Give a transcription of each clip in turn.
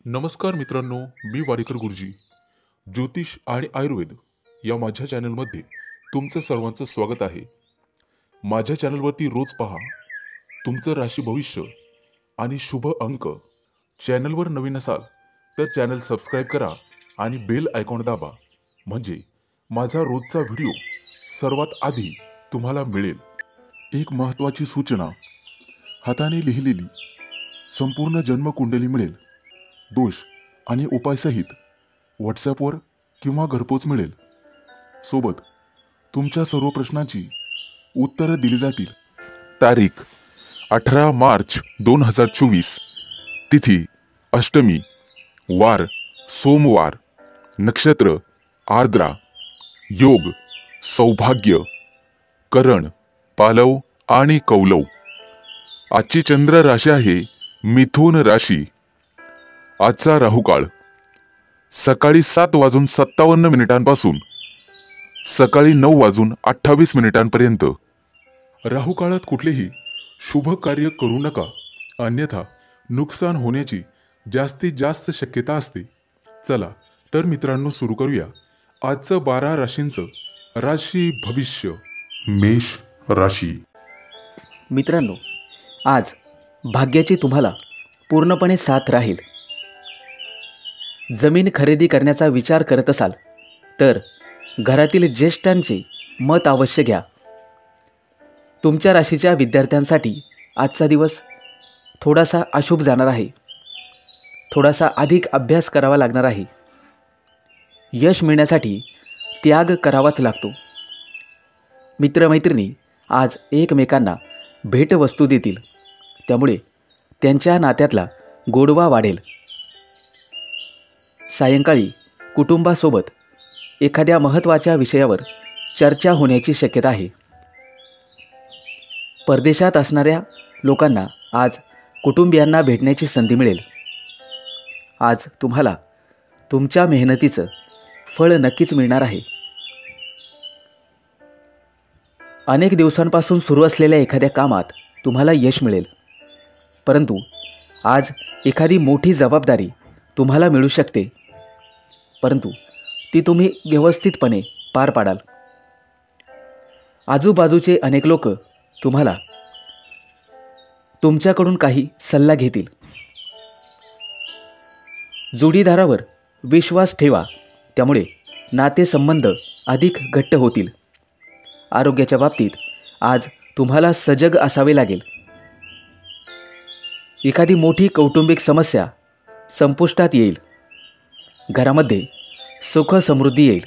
नमस्कार मित्रांनो, मी वाडेकर गुरुजी. ज्योतिष आणि आयुर्वेद या माझ्या चॅनलमध्ये तुमचं सर्वांचं स्वागत आहे. माझ्या चॅनलवरती रोज पहा तुमचं राशी भविष्य आणि शुभ अंक. चॅनलवर नवीन असाल तर चॅनल सबस्क्राईब करा आणि बेल आयकॉन दाबा, म्हणजे माझा रोजचा व्हिडिओ सर्वात आधी तुम्हाला मिळेल. एक महत्त्वाची सूचना: हाताने लिहिलेली संपूर्ण जन्मकुंडली मिळेल. दोष आणि उपायसहित व्हॉट्सॲपवर किंवा घरपोच मिळेल. सोबत तुमच्या सर्व प्रश्नांची उत्तरं दिली जातील. तारीख 18 मार्च 2024. तिथी अष्टमी, वार सोमवार, नक्षत्र आर्द्रा, योग सौभाग्य, करण पालव आणि कौलव. आजची चंद्र राशी आहे मिथुन राशी. आजचा राहुकाळ सकाळी 7:57 सकाळी 9:28 राहुकाळात कुठलेही शुभ कार्य करू नका, अन्यथा नुकसान होण्याची जास्तीत जास्त शक्यता असते. चला तर मित्रांनो, सुरू करूया आजचं 12 राशींचं राशी भविष्य. मेष राशी. मित्रांनो, आज भाग्याची तुम्हाला पूर्णपणे साथ राहील. जमीन खरेदी करण्याचा विचार करत असाल तर घरातील ज्येष्ठांचे मत अवश्य घ्या. तुमच्या राशीच्या विद्यार्थ्यांसाठी आजचा दिवस थोडासा अशुभ जाणार आहे. थोडासा अधिक अभ्यास करावा लागणार आहे. यश मिळण्यासाठी त्याग करावाच लागतो. मित्रमैत्रिणी आज एकमेकांना भेटवस्तू देतील, त्यामुळे त्यांच्या नात्यातला गोडवा वाढेल. सायंकाळी कुटुंबासोबत एखाद्या महत्त्वाच्या विषयावर चर्चा होण्याची शक्यता आहे. परदेशात असणाऱ्या लोकांना आज कुटुंबियांना भेटण्याची संधी मिळेल. आज तुम्हाला तुमच्या मेहनतीचं फळ नक्कीच मिळणार आहे. अनेक दिवसांपासून सुरू असलेल्या एखाद्या कामात तुम्हाला यश मिळेल, परंतु आज एखादी मोठी जबाबदारी तुम्हाला मिळू शकते, परंतु ती तुम्ही व्यवस्थितपणे पार पाडाल. आजूबाजूचे अनेक लोक तुम्हाला तुमच्याकडून काही सल्ला घेतील. जोडीदारावर विश्वास ठेवा, त्यामुळे नातेसंबंध अधिक घट्ट होतील. आरोग्याच्या बाबतीत आज तुम्हाला सजग असावे लागेल. एखादी मोठी कौटुंबिक समस्या संपुष्टात येईल. घरामध्ये सुख समृद्धी येईल.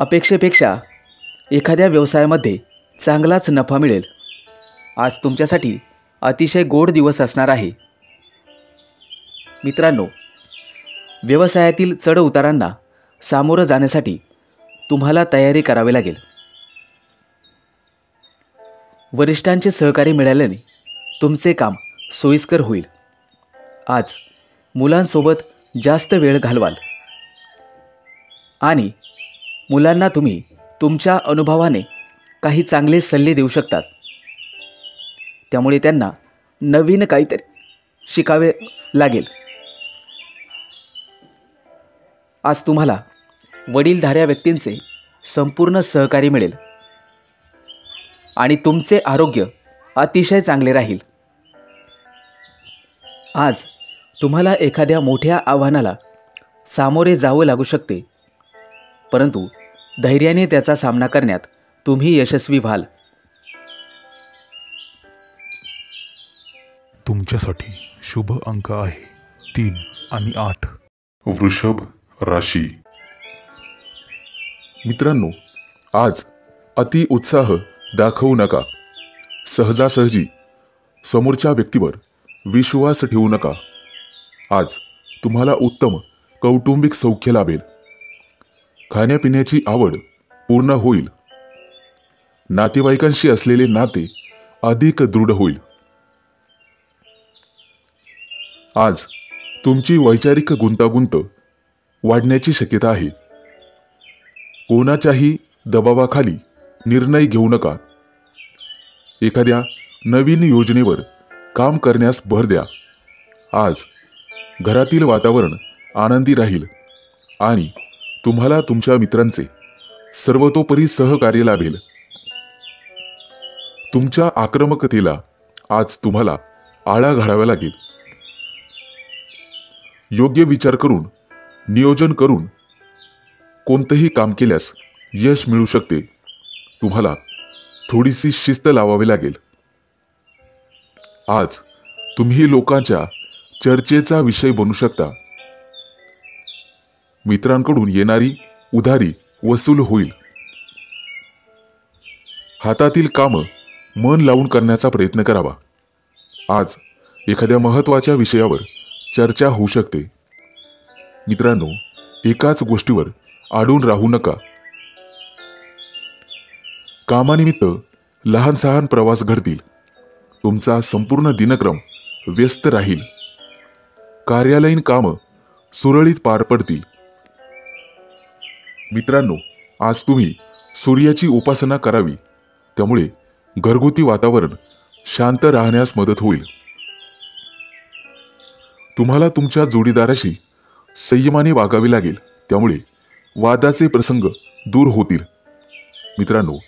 अपेक्षेपेक्षा एखाद्या व्यवसायामध्ये चांगलाच नफा मिळेल. आज तुमच्यासाठी अतिशय गोड दिवस असणार आहे. मित्रांनो, व्यवसायातील चढउतारांना सामोरं जाण्यासाठी तुम्हाला तयारी करावी लागेल. वरिष्ठांचे सहकार्य मिळाल्याने तुमचे काम सोयीस्कर होईल. आज मुलांसोबत जास्त वेळ घालवाल आणि मुलांना तुम्ही तुमच्या अनुभवाने काही चांगले सल्ले देऊ शकतात. त्यामुळे त्यांना नवीन काहीतरी शिकावे लागेल. आज तुम्हाला वडीलधाऱ्या व्यक्तींचे संपूर्ण सहकार्य मिळेल आणि तुमचे आरोग्य अतिशय चांगले राहील. आज तुम्हाला एखाद्या मोठ्या आव्हानाला सामोरे जावं लागू शकते, परंतु धैर्याने त्याचा सामना करण्यात तुम्ही यशस्वी व्हाल. तुमच्यासाठी शुभ अंक आहे 3 आणि 8. वृषभ राशी. मित्रांनो, आज अति उत्साह दाखवू नका. सहजासहजी समोरच्या व्यक्तीवर विश्वास ठेवू नका. आज तुम्हाला उत्तम कौटुंबिक सौख्य लाभेल. खाण्यापिण्याची आवड पूर्ण होईल. नातेवाईकांशी असलेले नाते अधिक दृढ होईल. आज तुमची वैचारिक गुंतागुंत वाढण्याची शक्यता आहे. कोणाच्याही दबावाखाली निर्णय घेऊ नका. एखाद्या नवीन योजनेवर काम करण्यास भर द्या. आज घरातील वातावरण आनंदी राहील आणि तुम्हाला तुमच्या मित्रांचे सर्वतोपरी सहकार्य लाभेल. तुमच्या आक्रमकतेला आज तुम्हाला आळा घालावा लागेल. योग्य विचार करून, नियोजन करून कोणतेही काम केल्यास यश मिळू शकते. तुम्हाला थोडीशी शिस्त लावावी लागेल. आज तुम्ही लोकांच्या चर्चेचा विषय बनू शकता. मित्रांकडून येणारी उधारी वसूल होईल. हातातील कामं मन लावून करण्याचा प्रयत्न करावा. आज एखाद्या महत्त्वाच्या विषयावर चर्चा होऊ शकते. मित्रांनो, एकाच गोष्टीवर अडून राहू नका. कामानिमित्त लहान सहान प्रवास घडतील. तुमचा संपूर्ण दिनक्रम व्यस्त राहील. कार्यालयीन कामं सुरळीत पार पडतील. मित्रांनो, आज तुम्ही सूर्याची उपासना करावी. त्यामुळे घरगुती वातावरण शांत राहण्यास मदत होईल. तुम्हाला तुमच्या जोडीदाराशी संयमाने वागावे लागेल. त्यामुळे वादाचे प्रसंग दूर होतील. मित्रांनो,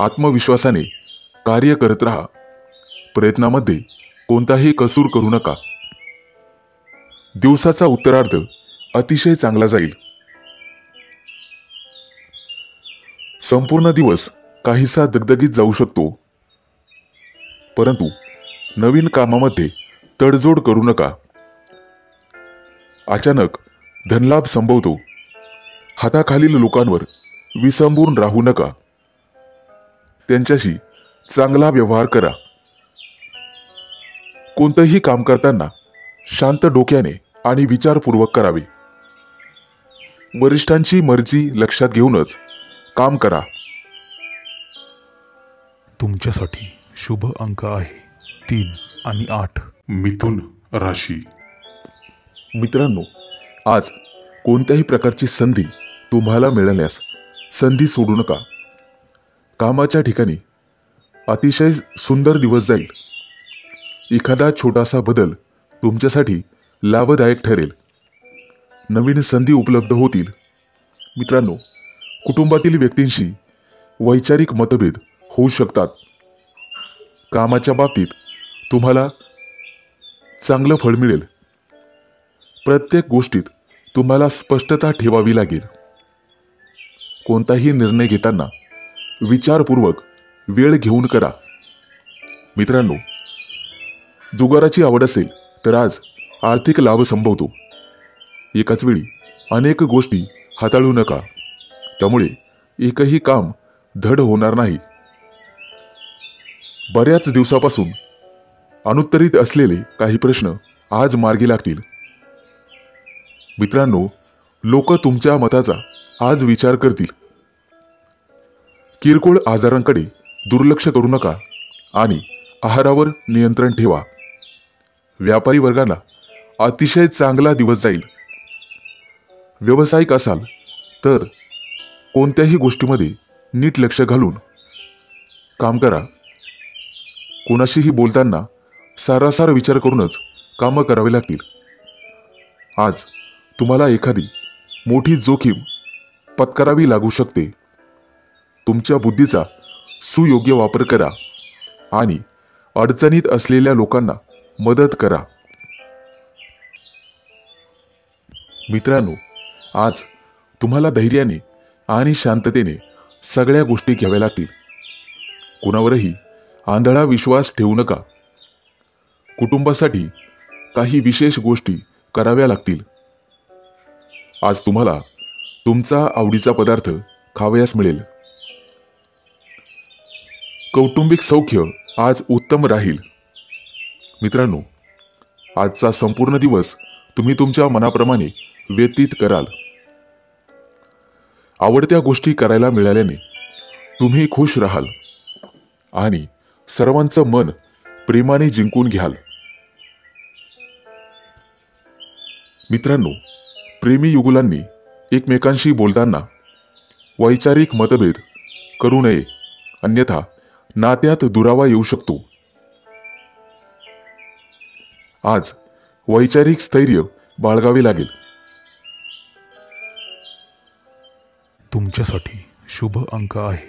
आत्मविश्वासाने कार्य करत राहा. प्रयत्नामध्ये कोणताही कसूर करू नका. दिवसाचा उत्तरार्ध अतिशय चांगला जाईल. संपूर्ण दिवस काहीसा दगदगीत जाऊ शकतो, परंतु नवीन कामामध्ये तडजोड करू नका. अचानक धनलाभ संभवतो. हाताखालील लोकांवर विसंबून राहू नका. त्यांच्याशी चांगला व्यवहार करा. कोणतेही काम करताना शांत डोक्याने आणि विचारपूर्वक करावे. वरिष्ठांची मर्जी लक्षात घेऊनच काम करा. तुमच्यासाठी शुभ अंक आहे 3 आणि 8. मिथुन राशी. मित्रांनो, आज कोणत्याही प्रकारची संधी तुम्हाला मिळाल्यास संधी सोडू नका. कामाच्या ठिकाणी अतिशय सुंदर दिवस जाईल. एखादा छोटासा बदल तुमच्यासाठी लाभदायक ठरेल. नवीन संधी उपलब्ध होतील. मित्रांनो, कुटुंबातील व्यक्तींशी वैचारिक मतभेद होऊ शकतात. कामाच्या बाबतीत तुम्हाला चांगलं फळ मिळेल. प्रत्येक गोष्टीत तुम्हाला स्पष्टता ठेवावी लागेल. कोणताही निर्णय घेताना विचारपूर्वक वेळ घेऊन करा. मित्रांनो, जुगाराची आवड असेल तर आज आर्थिक लाभ संभवतो. एकाच वेळी अनेक गोष्टी हाताळू नका. त्यामुळे एकही काम धड होणार नाही. बऱ्याच दिवसापासून अनुत्तरित असलेले काही प्रश्न आज मार्गी लागतील. मित्रांनो, लोक तुमच्या मताचा आज विचार करतील. किरकोळ आजारांकडे दुर्लक्ष करू नका आणि आहारावर नियंत्रण ठेवा. व्यापारी वर्गाला अतिशय चांगला दिवस जाईल. व्यावसायिक असाल तर कोणत्याही गोष्टीमध्ये नीट लक्ष घालून काम करा. कोणाशीही बोलताना सारासार विचार करूनच कामं करावी लागतील. आज तुम्हाला एखादी मोठी जोखीम पत्करावी लागू शकते. तुमच्या बुद्धीचा सुयोग्य वापर करा आणि अडचणीत असलेल्या लोकांना मदत करा. मित्रांनो, आज तुम्हाला धैर्याने आणि शांततेने सगळ्या गोष्टी घ्याव्या लागतील. कोणावरही आंधळा विश्वास ठेवू नका. कुटुंबासाठी काही विशेष गोष्टी कराव्या लागतील. आज तुम्हाला तुमचा आवडीचा पदार्थ खावयास मिळेल. कौटुंबिक सौख्य आज उत्तम राहील. मित्रांनो, आजचा संपूर्ण दिवस तुम्ही तुमच्या मनाप्रमाणे व्यतीत कराल. आवडत्या गोष्टी करायला मिळाल्याने तुम्ही खुश राहाल आणि सर्वांचं मन प्रेमाने जिंकून घ्याल. मित्रांनो, प्रेमी युगुलांनी एकमेकांशी बोलताना वैचारिक मतभेद करू नये, अन्यथा नात्यात दुरावा येऊ शकतो. आज वैचारिक स्थैर्य बाळगावे लागेल. तुमच्यासाठी शुभ अंक आहे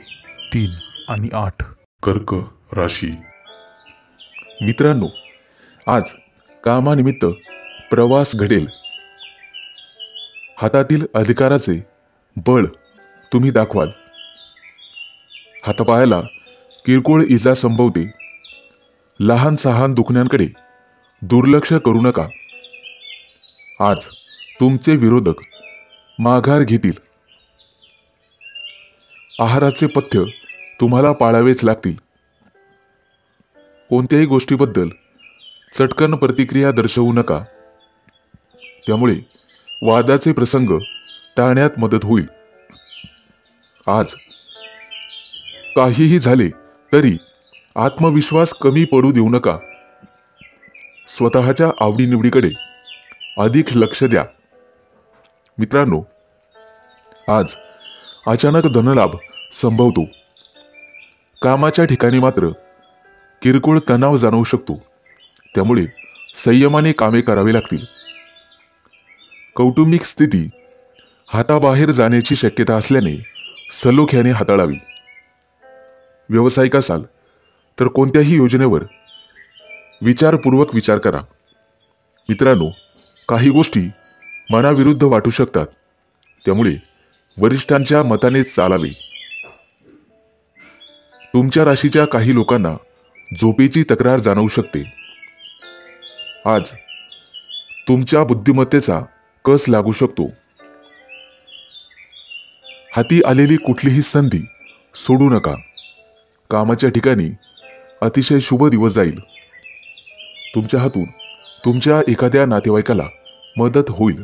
3 आणि 8. कर्क राशी. मित्रांनो, आज कामानिमित्त प्रवास घडेल. हातातील अधिकाराचे बळ तुम्ही दाखवाल. हातापायाला किरकोळ इजा संभवते. लहान सहान दुखण्यांकडे दुर्लक्ष करू नका. आज तुमचे विरोधक माघार घेतील. आहाराचे पथ्य तुम्हाला पाळावेच लागतील. कोणत्याही गोष्टीबद्दल चटकन प्रतिक्रिया दर्शवू नका. त्यामुळे वादाचे प्रसंग टाळण्यात मदत होईल. आज काहीही झाले तरी आत्मविश्वास कमी पडू देऊ नका. स्वतःच्या आवडीनिवडीकडे अधिक लक्ष द्या. मित्रांनो, आज अचानक धनलाभ संभवतो. कामाच्या ठिकाणी मात्र किरकोळ तणाव जाणवू शकतो. त्यामुळे संयमाने कामे करावी लागतील. कौटुंबिक स्थिती हाताबाहेर जाण्याची शक्यता असल्याने सलोख्याने हाताळावी. व्यावसायिक असाल तर कोणत्याही योजनेवर विचारपूर्वक विचार करा. मित्रांनो, काही गोष्टी मनाविरुद्ध वाटू शकतात. त्यामुळे वरिष्ठांच्या मताने चालावे. तुमच्या राशीच्या काही लोकांना झोपेची तक्रार जाणवू शकते. आज तुमच्या बुद्धिमत्तेचा कस लागू शकतो. हाती आलेली कुठलीही संधी सोडू नका. कामाच्या ठिकाणी अतिशय शुभ दिवस जाईल. तुमच्या हातून तुमच्या एखाद्या नातेवाईकाला मदत होईल.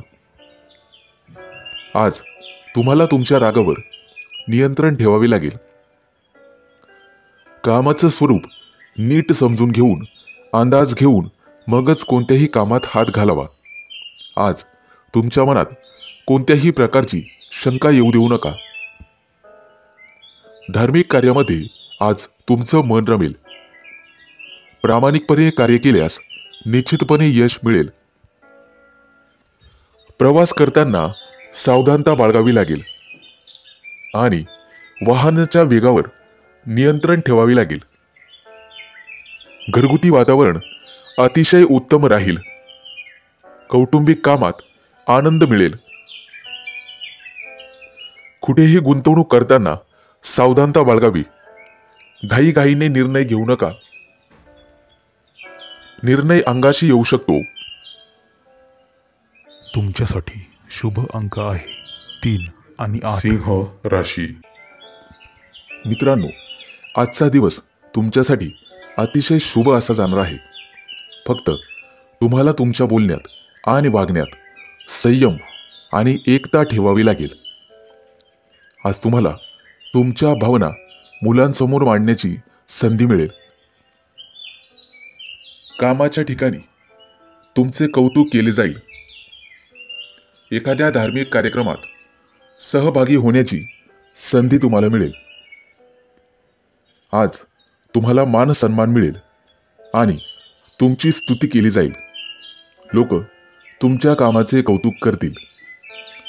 आज तुम्हाला तुमच्या रागावर नियंत्रण ठेवावे लागेल. कामाचं स्वरूप नीट समजून घेऊन, अंदाज घेऊन मगच कोणत्याही कामात हात घालावा. आज तुमच्या मनात कोणत्याही प्रकारची शंका येऊ देऊ नका. धार्मिक कार्यामध्ये आज तुमचं मन रमेल. प्रामाणिकपणे कार्य केल्यास निश्चितपणे यश मिळेल. प्रवास करताना सावधानता बाळगावी लागेल आणि वाहनाच्या वेगावर नियंत्रण ठेवावे लागेल. घरगुती वातावरण अतिशय उत्तम राहील. कौटुंबिक कामात आनंद मिळेल. कुठेही गुंतवणूक करताना सावधानता बाळगावी. घाईघाईने निर्णय घेऊ नका. निर्णय अंगाशी येऊ शकतो. तुमच्यासाठी शुभ अंक आहे 3 आणि 8. सिंह राशी. मित्रांनो, आजचा दिवस तुमच्यासाठी अतिशय शुभ असा जाणार आहे. फक्त तुम्हाला तुमच्या बोलण्यात आणि वागण्यात संयम आणि एकता ठेवावी लागेल. आज तुम्हाला तुमच्या भावना मुलांसमोर मांडण्याची संधी मिळेल. कामाच्या ठिकाणी तुमचे कौतुक केले जाईल. एखाद्या धार्मिक कार्यक्रमात सहभागी होण्याची संधी तुम्हाला मिळेल. आज तुम्हाला मान सन्मान मिळेल आणि तुमची स्तुती केली जाईल. लोक तुमच्या कामाचे कौतुक करतील.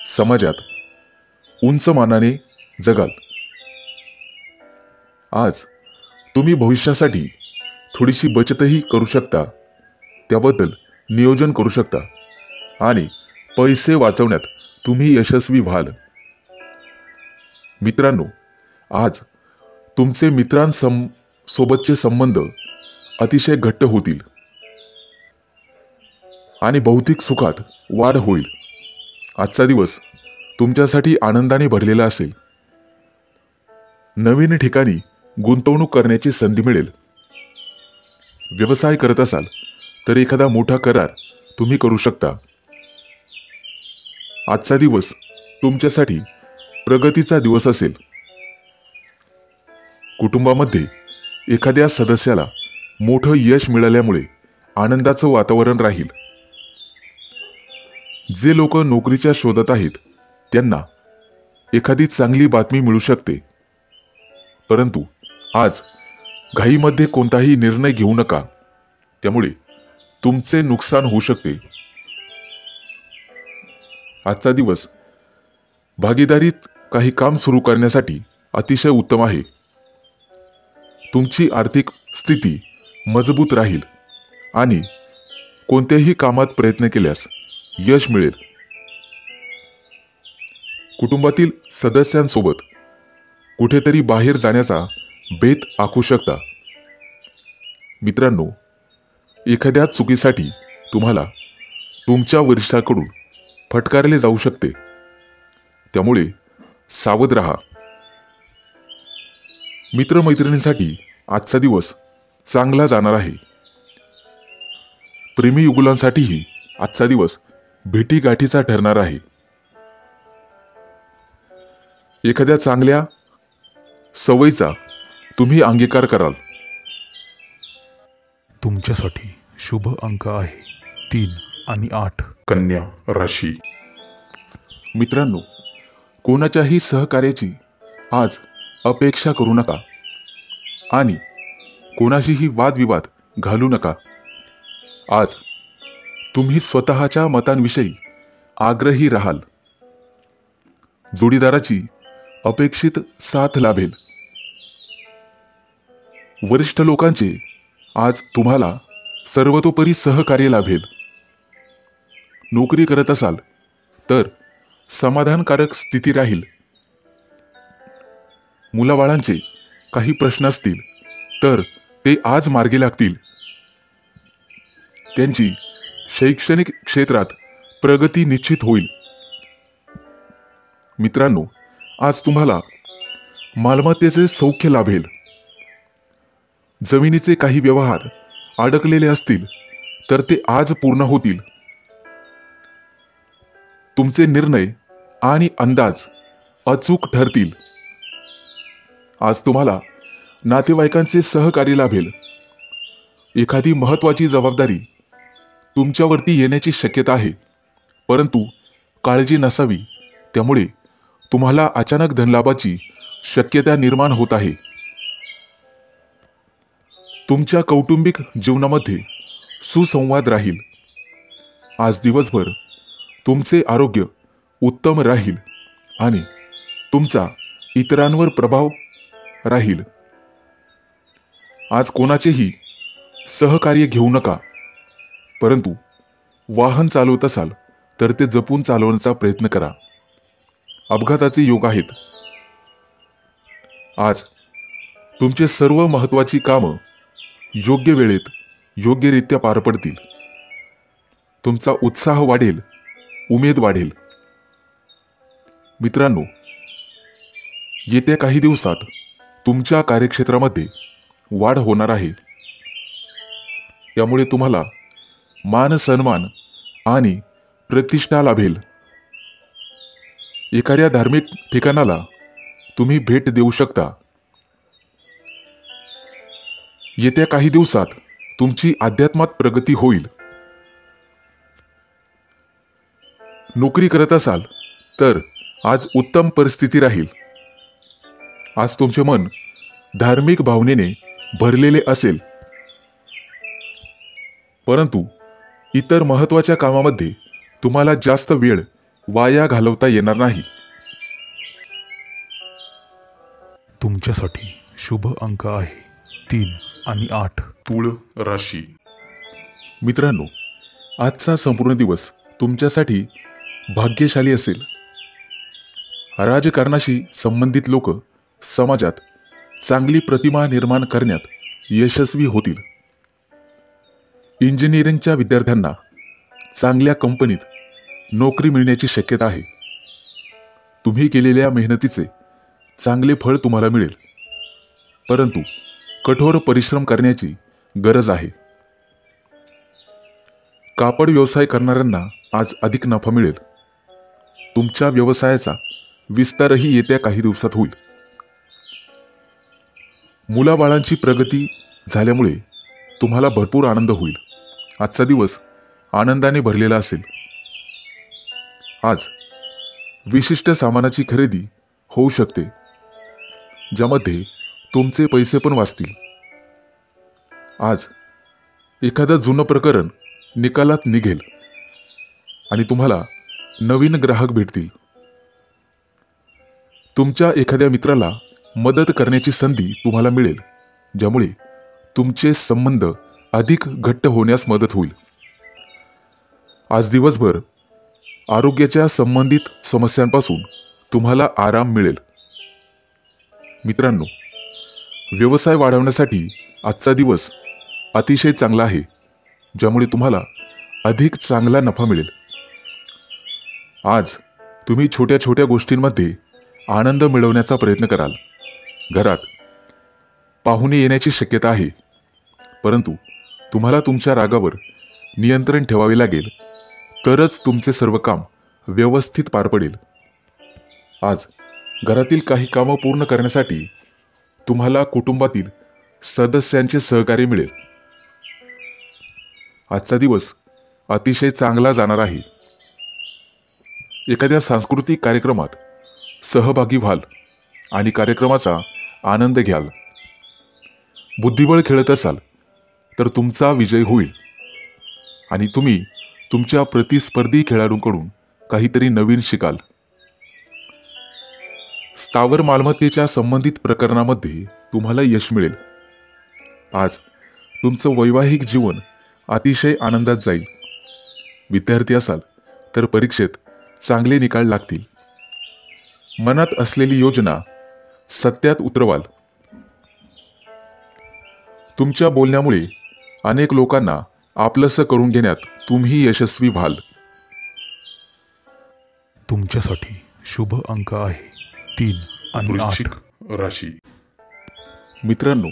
समाजात उंच मानाने जगाल. आज तुम्ही भविष्यासाठी थोडीशी बचतही करू शकता. त्याबद्दल नियोजन करू शकता आणि पैसे वाचवण्यात तुम्ही यशस्वी व्हाल. मित्रांनो, आज तुमचे मित्रांसोबतचे संबंध अतिशय घट्ट होतील आणि भौतिक सुखात वाढ होईल. आजचा दिवस तुमच्यासाठी आनंदाने भरलेला असेल. नवीन ठिकाणी गुंतवणूक करण्याची संधी मिळेल. व्यवसाय करत असाल तर एखादा मोठा करार तुम्ही करू शकता. आजचा दिवस तुमच्यासाठी प्रगतीचा दिवस असेल. कुटुंबामध्ये एखाद्या सदस्याला मोठं यश मिळाल्यामुळे आनंदाचं वातावरण राहील. जे लोक नोकरीच्या शोधात आहेत त्यांना एखादी चांगली बातमी मिळू शकते. परंतु आज घाईमध्ये कोणताही निर्णय घेऊ नका. त्यामुळे तुमचे नुकसान होऊ शकते. आजचा दिवस भागीदारीत काही काम सुरू करण्यासाठी अतिशय उत्तम आहे. तुमची आर्थिक स्थिती मजबूत राहील आणि कोणत्याही कामात प्रयत्न केल्यास यश मिळेल. कुटुंबातील सदस्यांसोबत कुठेतरी बाहेर जाण्याचा बेत आखू शकता. मित्रांनो, एखाद्या चुकीसाठी तुम्हाला तुमच्या वरिष्ठाकडून फटकारले जाऊ शकते, त्यामुळे सावध राहा. मित्रमैत्रिणींसाठी आजचा दिवस चांगला जाणार आहे. प्रेमी युगुलांसाठीही आजचा दिवस भेटीगाठीचा ठरणार आहे. एखाद्या चांगल्या सवयीचा तुम्ही अंगीकार कराल. तुमच्यासाठी शुभ अंक आहे 3 आणि 8. कन्या राशी. मित्रांनो, कोणाच्याही सहकार्याची आज अपेक्षा करू नका आणि कोणाशीही वादविवाद घालू नका. आज तुम्ही स्वतःच्या मतांविषयी आग्रही राहाल. जोडीदाराची अपेक्षित साथ लाभेल. वरिष्ठ लोकांचे आज तुम्हाला सर्वतोपरी सहकार्य लाभेल. नोकरी करत असाल तर समाधानकारक स्थिती राहील. मुलाबाळांचे काही प्रश्न असतील तर ते आज मार्गी लागतील. त्यांची शैक्षणिक क्षेत्रात प्रगती निश्चित होईल. मित्रांनो, आज तुम्हाला मालमत्तेचे सौख्य लाभेल. जमिनीचे काही व्यवहार अडकलेले असतील तर ते आज पूर्ण होतील. तुमचे निर्णय आणि अंदाज अचूक ठरतील. आज तुम्हाला नातेवाईकांचे सहकार्य लाभेल. एखादी महत्त्वाची जबाबदारी तुमच्यावरती येण्याची शक्यता आहे, परंतु काळजी नसावी, त्यामुळे तुम्हाला अचानक धनलाभाची शक्यता निर्माण होत आहे. तुमच्या कौटुंबिक जीवनामध्ये सुसंवाद राहील. आज दिवसभर तुमचे आरोग्य उत्तम राहील आणि तुमचा इतरांवर प्रभाव राहील. आज कोणाचेही सहकार्य घेऊ नका, परंतु वाहन चालवत असाल तर ते जपून चालवण्याचा प्रयत्न करा. अपघाताचे योग आहेत. आज तुमचे सर्व महत्त्वाची कामं योग्य वेळेत योग्यरित्या पार पडतील. तुमचा उत्साह वाढेल, उमेद वाढेल. मित्रांनो, येत्या काही दिवसात तुमच्या कार्यक्षेत्रामध्ये वाढ होणार आहे. त्यामुळे तुम्हाला मान सन्मान आणि प्रतिष्ठा लाभेल. एखाद्या धार्मिक ठिकाणाला तुम्ही भेट देऊ शकता. येत्या काही दिवसात तुमची अध्यात्मात प्रगती होईल. नोकरी करत असाल तर आज उत्तम परिस्थिती राहील. आज तुमचे मन धार्मिक भावनेने भरलेले असेल, परंतु इतर महत्त्वाच्या कामामध्ये तुम्हाला जास्त वेळ वाया घालवता येणार नाही. तुमच्यासाठी शुभ अंक आहे 3 आणि 8. तुळ राशी. मित्रांनो, आजचा संपूर्ण दिवस तुमच्यासाठी भाग्यशाली असेल. राजकारणाशी संबंधित लोक समाजात चांगली प्रतिमा निर्माण करण्यात यशस्वी होतील. इंजिनिअरिंगच्या विद्यार्थ्यांना चांगल्या कंपनीत नोकरी मिळण्याची शक्यता आहे. तुम्ही केलेल्या मेहनतीचे चांगले फळ तुम्हाला मिळेल, परंतु कठोर परिश्रम करण्याची गरज आहे. कापड व्यवसाय करणाऱ्यांना आज अधिक नफा मिळेल. तुमच्या व्यवसायाचा विस्तारही येत्या काही दिवसात होईल. मुलाबाळांची प्रगती झाल्यामुळे तुम्हाला भरपूर आनंद होईल. आजचा दिवस आनंदाने भरलेला असेल. आज विशिष्ट सामानाची खरेदी होऊ शकते, ज्यामध्ये तुमचे पैसे पण वाचतील. आज एखादं जुनं प्रकरण निकालात निघेल आणि तुम्हाला नवीन ग्राहक भेटतील. तुमच्या एखाद्या मित्राला मदत करण्याची संधी तुम्हाला मिळेल, ज्यामुळे तुमचे संबंध अधिक घट्ट होण्यास मदत होईल. आज दिवसभर आरोग्याच्या संबंधित समस्यांपासून तुम्हाला आराम मिळेल. मित्रांनो, व्यवसाय वाढवण्यासाठी आजचा दिवस अतिशय चांगला आहे, ज्यामुळे तुम्हाला अधिक चांगला नफा मिळेल. आज तुम्ही छोट्या छोट्या गोष्टींमध्ये आनंद मिळवण्याचा प्रयत्न कराल. घरात पाहुणे येण्याची शक्यता आहे, परंतु तुम्हाला तुमच्या रागावर नियंत्रण ठेवावे लागेल, तरच तुमचे सर्व काम व्यवस्थित पार पडेल. आज घरातील काही कामं पूर्ण करण्यासाठी तुम्हाला कुटुंबातील सदस्यांचे सहकार्य मिळेल. आजचा दिवस अतिशय चांगला जाणार आहे. एखाद्या सांस्कृतिक कार्यक्रमात सहभागी व्हाल आणि कार्यक्रमाचा आनंद घ्याल. बुद्धिबळ खेळत असाल तर तुमचा विजय होईल आणि तुम्ही तुमच्या प्रतिस्पर्धी खेळाडूंकडून काहीतरी नवीन शिकाल. स्थावर मालमत्तेच्या संबंधित प्रकरणामध्ये तुम्हाला यश मिळेल. आज तुमचं वैवाहिक जीवन अतिशय आनंदात जाईल. विद्यार्थी असाल तर परीक्षेत चांगले निकाल लागतील. मनात असलेली योजना सत्यात उतरवाल. तुमच्या बोलण्यामुळे अनेक लोकांना आपलंसं करून घेण्यात तुम्ही यशस्वी व्हाल. तुमच्यासाठी शुभ अंक आहे 3 आणि 8. वृश्चिक राशी. मित्रांनो,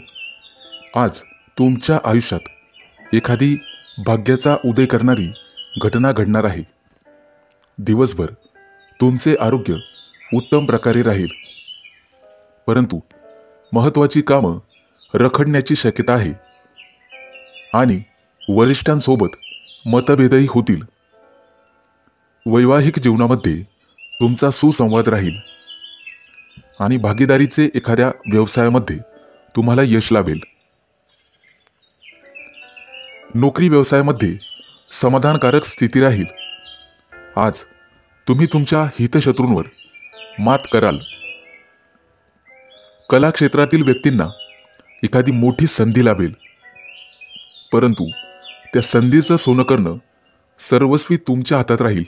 आज तुमच्या आयुष्यात एखादी भाग्याचा उदय करणारी घटना घडणार आहे. दिवसभर तुमचे आरोग्य उत्तम प्रकारे राहील, परंतु महत्त्वाची कामं रखडण्याची शक्यता आहे आणि वरिष्ठांसोबत मतभेदही होतील. वैवाहिक जीवनामध्ये तुमचा सुसंवाद राहील आणि भागीदारीचे एखाद्या व्यवसायामध्ये तुम्हाला यश लाभेल. नोकरी व्यवसायामध्ये समाधानकारक स्थिती राहील. आज तुम्ही तुमच्या हितशत्रूंवर मात कराल. कला क्षेत्रातील व्यक्तींना एखादी मोठी संधी लाभेल, परंतु त्या संधीचं सोनं करणं सर्वस्वी तुमच्या हातात राहील.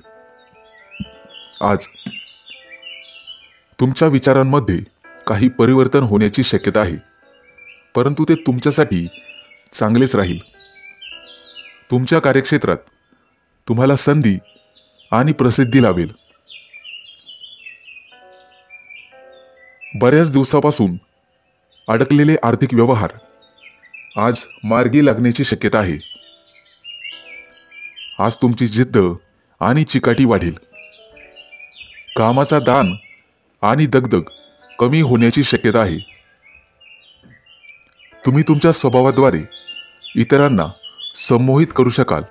आज तुमच्या विचारांमध्ये काही परिवर्तन होण्याची शक्यता आहे, परंतु ते तुमच्यासाठी चांगलेच राहील. तुमच्या कार्यक्षेत्रात तुम्हाला संधी आणि प्रसिद्धी लाभेल. बऱ्याच दिवसापासून अडकलेले आर्थिक व्यवहार आज मार्गी लागण्याची शक्यता आहे. आज तुमची जिद्द आणि चिकाटी वाढेल. कामाचा दान आणि दगदग कमी होण्याची शक्यता आहे. तुम्ही तुमच्या स्वभावाद्वारे इतरांना संमोहित करू शकाल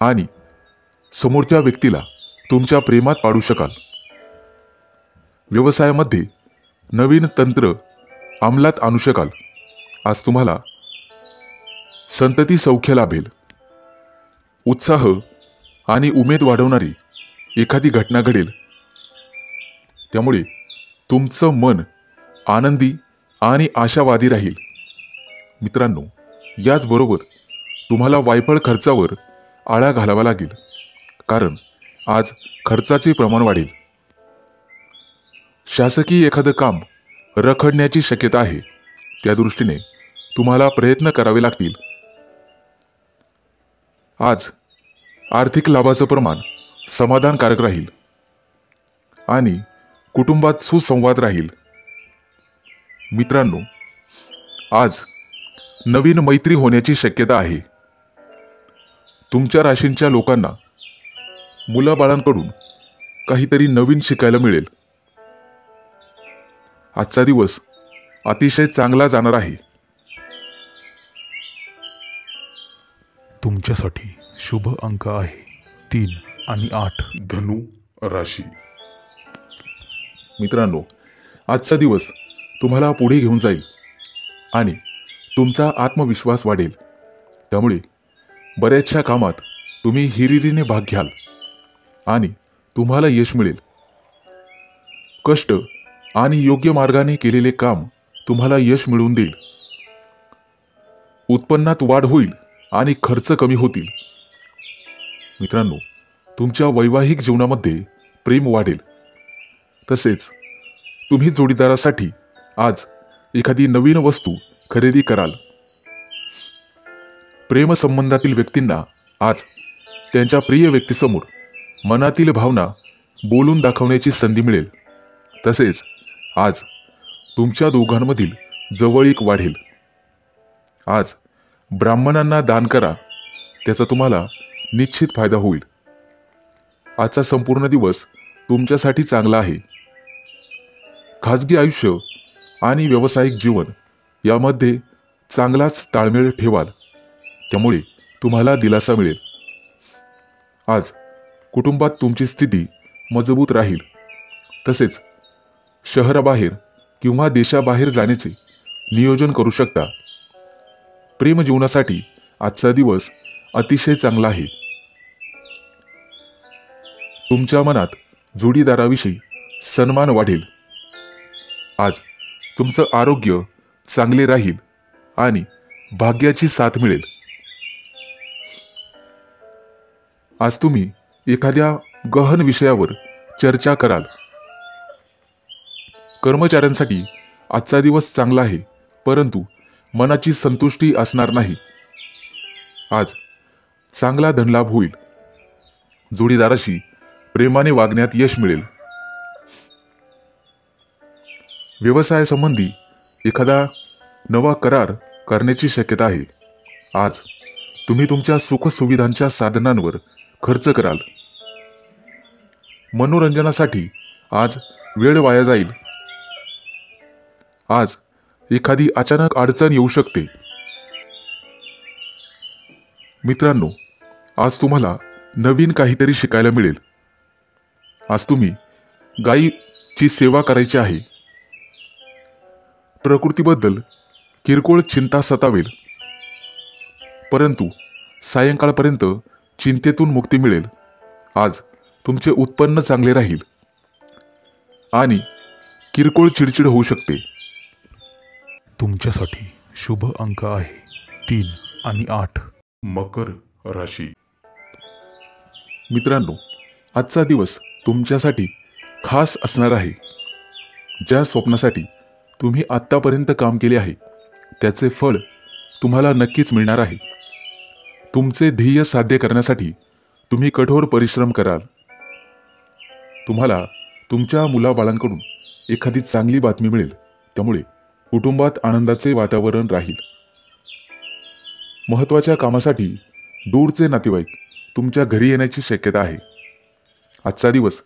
आणि समोरच्या व्यक्तीला तुमच्या प्रेमात पाडू शकाल. व्यवसायामध्ये नवीन तंत्र अंमलात आणू शकाल. आज तुम्हाला संतती सौख्य लाभेल. उत्साह आणि उमेद वाढवणारी एखादी घटना घडेल, त्यामुळे तुमचं मन आनंदी आणि आशावादी राहील. मित्रांनो, याचबरोबर तुम्हाला वायफळ खर्चावर आळा घालावा लागेल, कारण आज खर्चाचे प्रमाण वाढेल. शासकीय एखादं काम रखडण्याची शक्यता आहे, त्या दृष्टीने तुम्हाला प्रयत्न करावे लागतील. आज आर्थिक लाभाचं प्रमाण समाधानकारक राहील आणि कुटुंबात सुसंवाद राहील. मित्रांनो, आज नवीन मैत्री होण्याची शक्यता आहे. तुमच्या राशींच्या लोकांना मुलाबाळांकडून काहीतरी नवीन शिकायला मिळेल. आजचा दिवस अतिशय चांगला जाणार आहे. तुमच्यासाठी शुभ अंक आहे 3 आणि 8. धनु राशी. मित्रांनो, आजचा दिवस तुम्हाला पुढे घेऊन जाईल आणि तुमचा आत्मविश्वास वाढेल. त्यामुळे बऱ्याचशा कामात तुम्ही हिरिरीने भाग घ्याल आणि तुम्हाला यश मिळेल. कष्ट आणि योग्य मार्गाने केलेले काम तुम्हाला यश मिळवून देईल. उत्पन्नात वाढ होईल आणि खर्च कमी होतील. मित्रांनो, तुमच्या वैवाहिक जीवनामध्ये प्रेम वाढेल. तसेच तुम्ही जोडीदारासाठी आज एखादी नवीन वस्तू खरेदी कराल. प्रेमसंबंधातील व्यक्तींना आज त्यांच्या प्रिय व्यक्तीसमोर मनातील भावना बोलून दाखवण्याची संधी मिळेल. तसेच आज तुमच्या दोघांमधील जवळीक वाढेल. आज ब्राह्मणांना दान करा, त्याचा तुम्हाला निश्चित फायदा होईल. आजचा संपूर्ण दिवस तुमच्यासाठी चांगला आहे. खाजगी आयुष्य आणि व्यावसायिक जीवन यामध्ये चांगलाच ताळमेळ ठेवाल, त्यामुळे तुम्हाला दिलासा मिळेल. आज कुटुंबात तुमची स्थिती मजबूत राहील. तसेच शहराबाहेर किंवा देशाबाहेर जाण्याचे नियोजन करू शकता. प्रेमजीवनासाठी आजचा दिवस अतिशय चांगला आहे. तुमच्या मनात जोडीदाराविषयी सन्मान वाढेल. आज तुमचं आरोग्य चांगले राहील आणि भाग्याची साथ मिळेल. आज तुम्ही एखाद्या गहन विषयावर चर्चा कराल. कर्मचाऱ्यांसाठी आजचा दिवस चांगला आहे, परंतु मनाची संतुष्टी असणार नाही. आज चांगला धनलाभ होईल. जोडीदाराशी प्रेमाने वागण्यात यश मिळेल. व्यवसायासंबंधी एखादा नवा करार करण्याची शक्यता आहे. आज तुम्ही तुमच्या सुखसुविधांच्या साधनांवर खर्च कराल. मनोरंजनासाठी आज वेळ वाया जाईल. आज एखादी अचानक अडचण येऊ शकते. मित्रांनो, आज तुम्हाला नवीन काहीतरी शिकायला मिळेल. आज तुम्ही गायीची सेवा करायची आहे. प्रकृतीबद्दल किरकोळ चिंता सतावेल, परंतु सायंकाळपर्यंत चिंतेतून मुक्ती मिळेल. आज तुमचे उत्पन्न चांगले राहील आणि किरकोळ चिडचिड होऊ शकते. तुमच्यासाठी शुभ अंक आहे 3 आणि 8. मकर राशी. मित्रांनो, आजचा दिवस तुमच्यासाठी खास असणार आहे. ज्या स्वप्नासाठी तुम्ही आत्तापर्यंत काम केले आहे त्याचे फळ तुम्हाला नक्कीच मिळणार आहे. तुमचे ध्येय साध्य करण्यासाठी तुम्ही कठोर परिश्रम कराल. तुम्हाला तुमच्या मुलाबाळांकडून एखादी चांगली बातमी मिळेल, त्यामुळे कुटुंबात आनंदाचे वातावरण राहील. महत्त्वाच्या कामासाठी दूरचे नातेवाईक तुमच्या घरी येण्याची शक्यता आहे. आजचा दिवस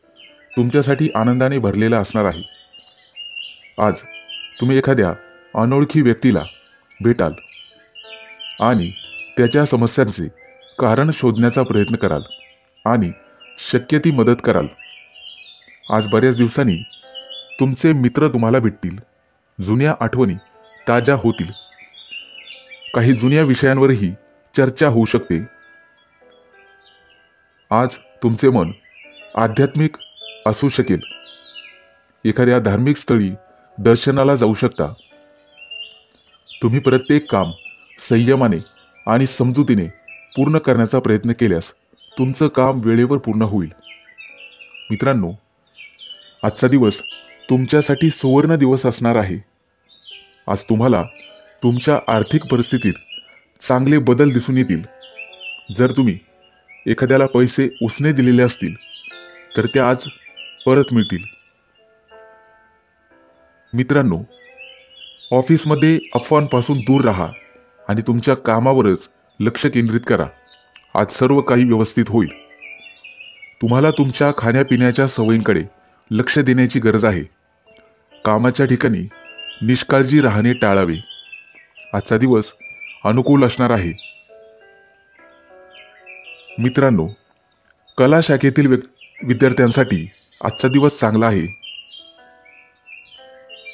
तुमच्यासाठी आनंदाने भरलेला असणार आहे. आज तुम्ही एखाद्या अनोळखी व्यक्तीला भेटाल आणि त्याच्या समस्यांचे कारण शोधण्याचा प्रयत्न कराल आणि शक्य ती मदत कराल. आज बऱ्याच दिवसांनी तुमचे मित्र तुम्हाला भेटतील. जुन्या आठवणी ताज्या होतील. काही जुन्या विषयांवरही चर्चा होऊ शकते. आज तुमचे मन आध्यात्मिक असू शकेल. एखाद्या धार्मिक स्थळी दर्शनाला जाऊ शकता. तुम्ही प्रत्येक काम संयमाने आणि समजुतीने पूर्ण करण्याचा प्रयत्न केल्यास तुमचं काम वेळेवर पूर्ण होईल. मित्रांनो, आजचा दिवस तुमच्यासाठी सुवर्ण दिवस असणार आहे. आज तुम्हाला तुमच्या आर्थिक परिस्थितीत चांगले बदल दिसून येतील. जर तुम्ही एखाद्याला पैसे उसने दिलेले असतील तर ते आज परत मिळतील. मित्रांनो, ऑफिसमध्ये अफवांपासून दूर राहा आणि तुमच्या कामावरच लक्ष केंद्रित करा. आज सर्व काही व्यवस्थित होईल. तुम्हाला तुमच्या खाण्यापिण्याच्या सवयींकडे लक्ष देण्याची गरज आहे. कामाच्या ठिकाणी निष्काळजी राहणे टाळावे. आजचा दिवस अनुकूल असणार आहे. मित्रांनो, कला शाखेतील विद्यार्थ्यांसाठी आजचा दिवस चांगला आहे.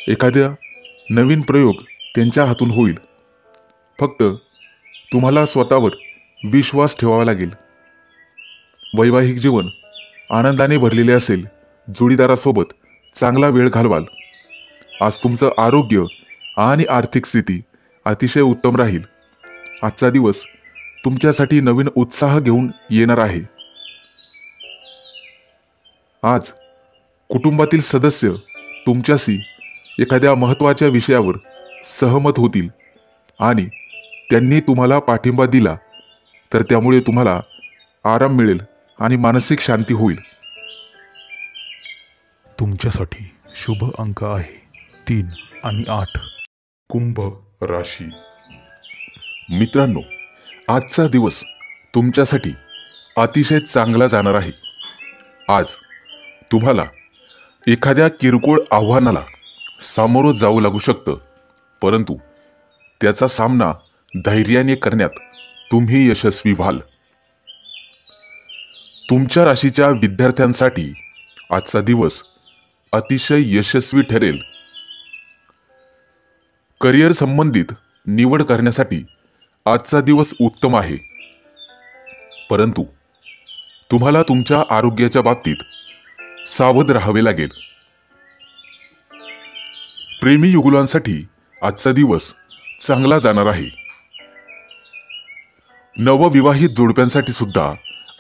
एखादा नवीन प्रयोग त्यांच्या हातून होईल. फक्त तुम्हाला स्वतःवर विश्वास ठेवावा लागेल. वैवाहिक जीवन आनंदाने भरलेले असेल. जोडीदारासोबत चांगला वेळ घालवाल. आज तुमचं आरोग्य आणि आर्थिक स्थिती अतिशय उत्तम राहील. आजचा दिवस तुमच्यासाठी नवीन उत्साह घेऊन येणार आहे. आज कुटुंबातील सदस्य तुमच्याशी एखाद्या महत्त्वाच्या विषयावर सहमत होतील आणि त्यांनी तुम्हाला पाठिंबा दिला तर त्यामुळे तुम्हाला आराम मिळेल आणि मानसिक शांती होईल. तुमच्यासाठी शुभ अंक आहे 3 आणि 8. कुंभ राशी. मित्रांनो, आजचा दिवस तुमच्यासाठी अतिशय चांगला जाणार आहे. आज तुम्हाला एखाद्या किरकोळ आव्हानाला सामोरं जावं लागू शकतं, परंतु त्याचा सामना धैर्याने करण्यात तुम्ही यशस्वी व्हाल. तुमच्या राशीच्या विद्यार्थ्यांसाठी आजचा दिवस अतिशय यशस्वी ठरेल. करिअर संबंधित निवड करण्यासाठी आजचा दिवस उत्तम आहे, परंतु तुम्हाला तुमच्या आरोग्याच्या बाबतीत सावध राहावे लागेल. प्रेमी युगुलांसाठी आजचा दिवस चांगला जाणार आहे. नवविवाहित जोडप्यांसाठी सुद्धा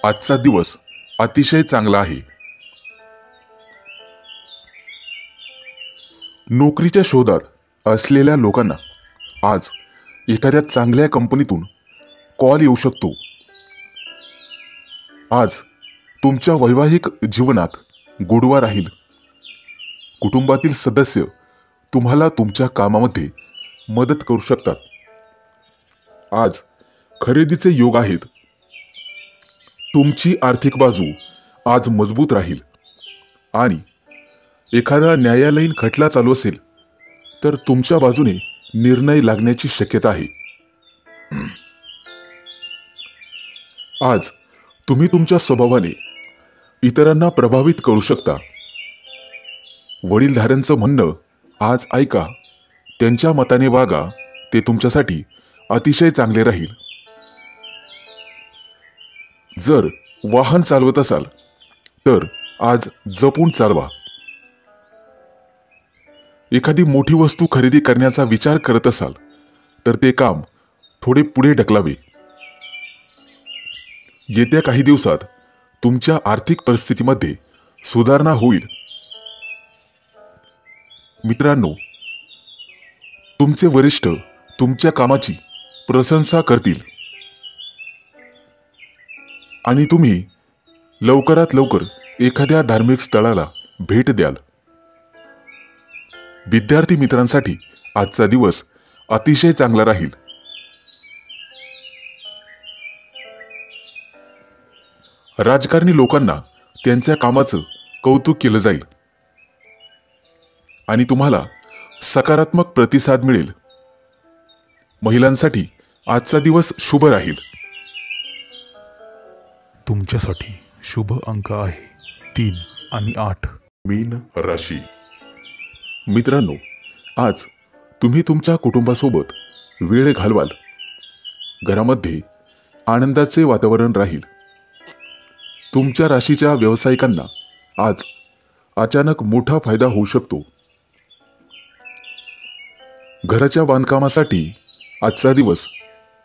आजचा दिवस अतिशय चांगला आहे. नोकरीच्या शोधात असलेल्या लोकांना आज एखाद्या चांगल्या कंपनीतून कॉल येऊ शकतो. आज तुमच्या वैवाहिक जीवनात गोडवा राहील. कुटुंबातील सदस्य तुम्हाला तुमच्या कामामध्ये मदत करू शकतात. आज खरेदीचे योग आहेत. तुमची आर्थिक बाजू आज मजबूत राहील आणि एखादा न्यायालयीन खटला चालू असेल तर तुमच्या बाजूने निर्णय लागण्याची शक्यता आहे. आज तुम्ही तुमच्या स्वभावाने इतरांना प्रभावित करू शकता. वडीलधाऱ्यांचं म्हणणं आज ऐका, त्यांच्या मताने वागा, ते तुमच्यासाठी अतिशय चांगले राहील. जर वाहन चालवत असाल तर आज जपून चालवा. एखादी मोठी वस्तू खरेदी करण्याचा विचार करत असाल तर ते काम थोडे पुढे ढकलावे. येत्या काही दिवसात तुमच्या आर्थिक परिस्थितीमध्ये सुधारणा होईल. मित्रांनो, तुमचे वरिष्ठ तुमच्या कामाची प्रशंसा करतील आणि तुम्ही लवकरात लवकर एखाद्या धार्मिक स्थळाला भेट द्याल. विद्यार्थी मित्रांसाठी आजचा दिवस अतिशय चांगला राहील. राजकारणी लोकांना त्यांच्या कामाचं कौतुक केलं जाईल आणि तुम्हाला सकारात्मक प्रतिसाद मिळेल. महिलांसाठी आजचा दिवस शुभ राहील. तुमच्यासाठी शुभ अंक आहे 3 आणि 8. मीन राशी. मित्रांनो, आज तुम्ही तुमच्या कुटुंबासोबत वेळ घालवाल. घरामध्ये आनंदाचे वातावरण राहील. तुमच्या राशीच्या व्यावसायिकांना आज अचानक मोठा फायदा होऊ शकतो. घराच्या बांधकामासाठी आजचा दिवस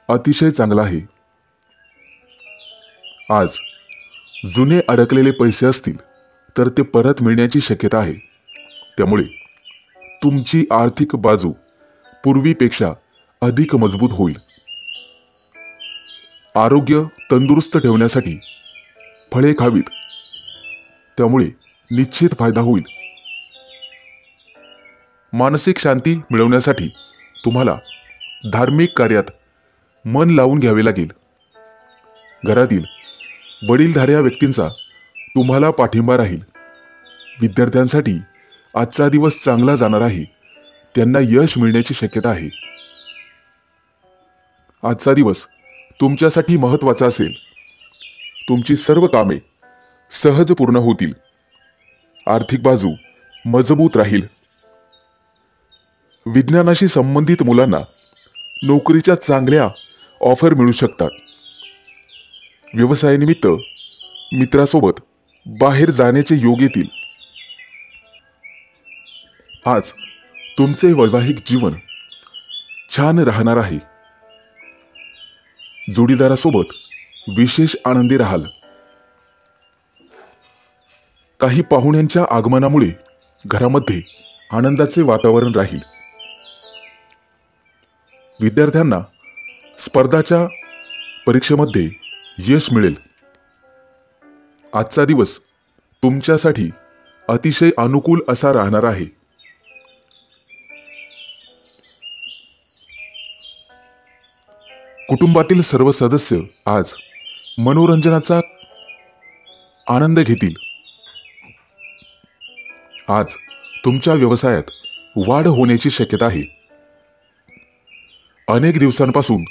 अतिशय चांगला आहे. आज जुने अडकलेले पैसे असतील तर ते परत मिळण्याची शक्यता आहे. त्यामुळे तुमची आर्थिक बाजू पूर्वीपेक्षा अधिक मजबूत होईल. आरोग्य तंदुरुस्त ठेवण्यासाठी फळे खावीत, त्यामुळे निश्चित फायदा होईल. मानसिक शांती मिळवण्यासाठी तुम्हाला धार्मिक कार्यात मन लावून घ्यावे लागेल. घरातील वडीलधाऱ्या व्यक्तींचा तुम्हाला पाठिंबा राहील. विद्यार्थ्यांसाठी आजचा दिवस चांगला जाणार आहे. त्यांना यश मिळण्याची शक्यता आहे. आजचा दिवस तुमच्यासाठी महत्त्वाचा असेल. तुमची सर्व कामे सहज पूर्ण होतील. आर्थिक बाजू मजबूत राहील. विज्ञानाशी संबंधित मुलांना नोकरीच्या चांगल्या ऑफर मिळू शकतात. व्यवसायानिमित्त मित्रासोबत बाहेर जाण्याचे योग येतील. आज तुमचे वैवाहिक जीवन छान राहणार आहे. जोडीदारासोबत विशेष आनंदी राहाल. काही पाहुण्यांच्या आगमनामुळे घरामध्ये आनंदाचे वातावरण राहील. विद्यार्थ्यांना स्पर्धाच्या परीक्षेमध्ये यश मिळेल. आजचा दिवस तुमच्यासाठी अतिशय अनुकूल असा राहणार आहे. कुटुंबातील सर्व सदस्य आज मनोरंजनाचा आनंद घेतील. आज तुमच्या व्यवसायात वाढ होण्याची शक्यता आहे. अनेक दिवसांपासून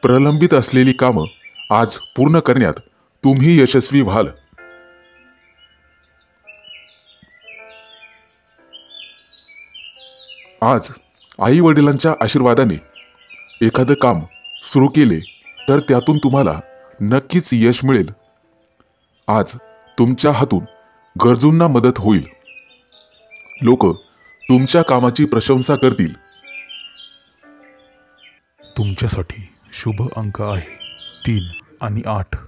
प्रलंबित असलेली कामं आज पूर्ण करण्यात तुम्ही यशस्वी व्हाल. आज आई वडिलांच्या आशीर्वादाने एखादं काम सुरू केले तर त्यातून तुम्हाला नक्कीच यश मिळेल. आज तुमच्या हातून गरजूंना मदत होईल. लोक तुमच्या कामाची प्रशंसा करतील. तुमच्यासाठी शुभ अंक आहे 3 आणि 8.